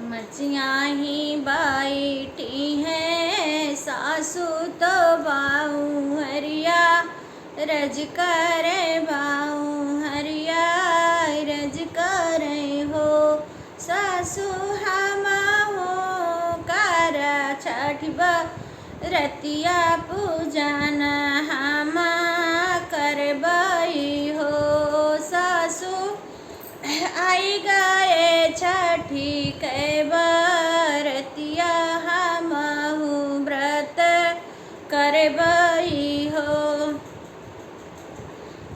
मचियाँ ही बैठी हैं सासू तो बाऊ हरिया रज करे बाऊ हरिया रज करे हो सासू हम हो कर छठ रतिया पूजन हम करबई हो सासू आई गए छठी के बरतिया हमहु व्रत करबई हो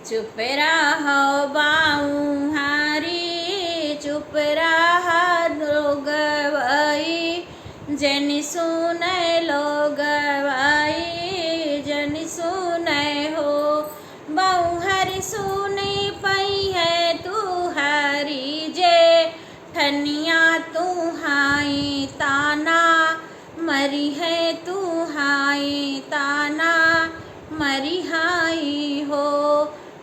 चुप रहो बाऊ हारी चुप रहा लोगवई जन सुने लोगवई जन सुने हो बाऊ हरि सुनी पई है तू हरी जे ठनिया तू हाई ताना मरी है तू हाई ताना मरी हाई हो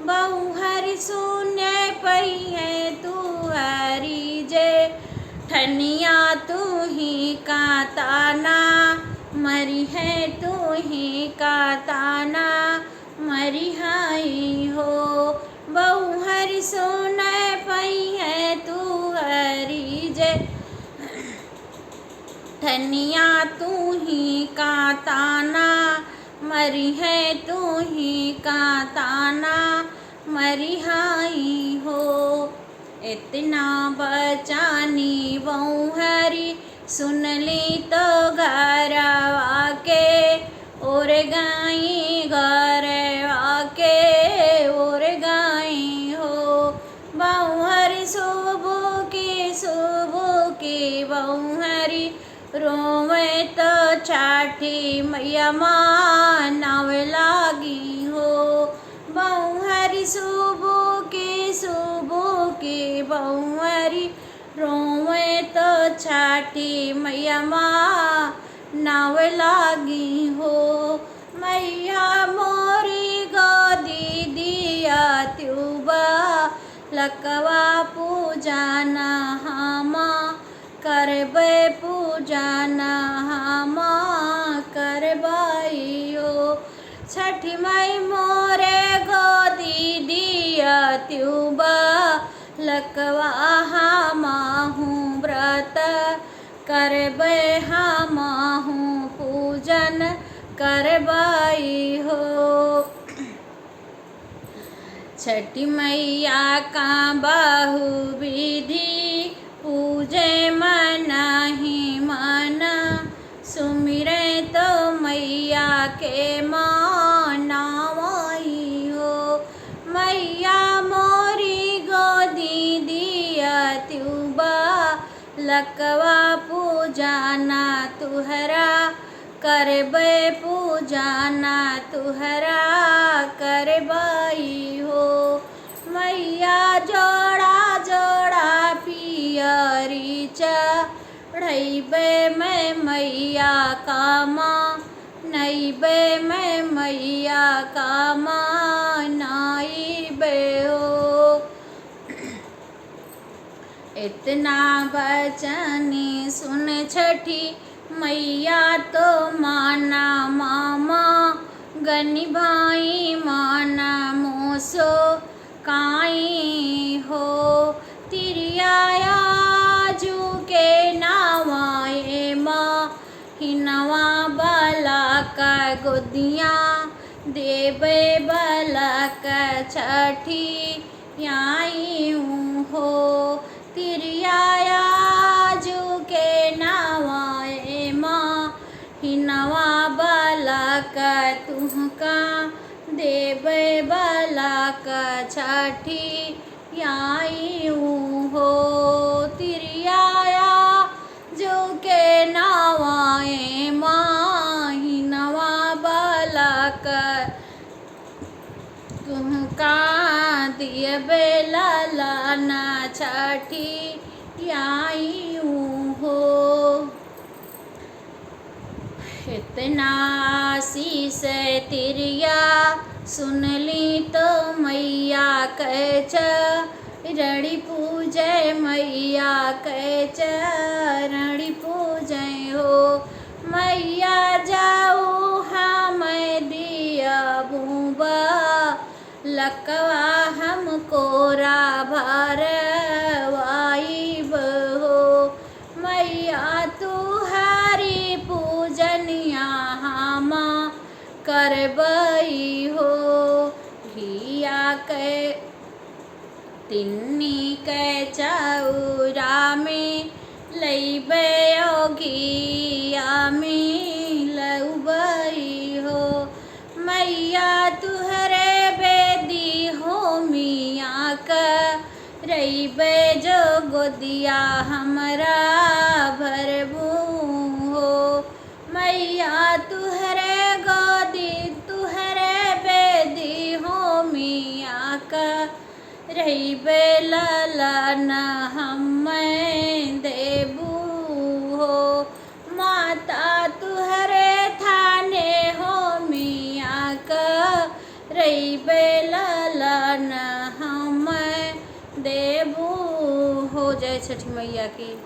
बहु हरि सुने पई है तू हरी जे ठनिया तू ही का ताना मरी है तू ही का ताना मरी हाई हो बहु हरि सुने पई है तू हरी जे ठनिया तू ही का ताना मरी है तू ही का ताना मरी हाई हो इतना बचानी बहु हरी सुन ली तो घरवा के और गाई घरवा के और गाई हो बहु हरी सुबह की बहु हरी रोवे तो छठी मैया मानव लागी हो बहु हरी सुबह की बहु हरी रोवे तो छठी मैया मानव लागी हो मैया मोरी गोदी दिया त्युबा लकवा पूजाना हामा करबे पूजाना हामा करबाई हो छठी मई मोरे गोदी दिया त्युबा लकवा हामाहू व्रत करबे हामाहू पूजन करबाई हो छठी मैया का बहु विधि पूजे मन ही मन सुमिरे तो मैया के मानवाई हो मैया मोरी गोदी दिया त्युबा लकवा पूजाना तुहरा करबे पूजाना तुहरा करबाई हो मैया जोड़ा जोड़ा पियरी चढ़ैबे मैं मैया कामा नैबे मैं मैया कामा नाइबे हो इतना बचनी सुन छठी मैया तो माना मामा गनी भाई माना मोसो काई हो तिरियाया जू के नावाए माँ हिनवा बला का गोदिया देवे बला का छठी आई हो तिरियाया जू के नावाए माँ हिनवा बला का तुहका देवे बला का छठी आई हो तिरियाया जो के नावाए माँ हिनवा बला का तुहका दिए बेला लाना छठी आई हो इतना आशीष तिरिया सुन ली तो मैया कह रड़ी पूजे मैया कह चरणी पूजय हो। मैया जाऊ हम दिया बूबा लकवा हमको भरवाई हो। मैया तुहारी पूजनिया हम करबई हो। घिया के तिन्नी के चौरा में लैबे घिया में लौबई हो। मैया तुहरे बेदी हो मिया का रईबे जो गोदिया हमरा भरबू हो। मैया तुहरे गोदी तुहरे बेदी हो मिया का रईबे ललन हम देबू हो। माता तुहरे थाने हो मिया का रईबे ललन हम देबू हो। जय छठी मैया की।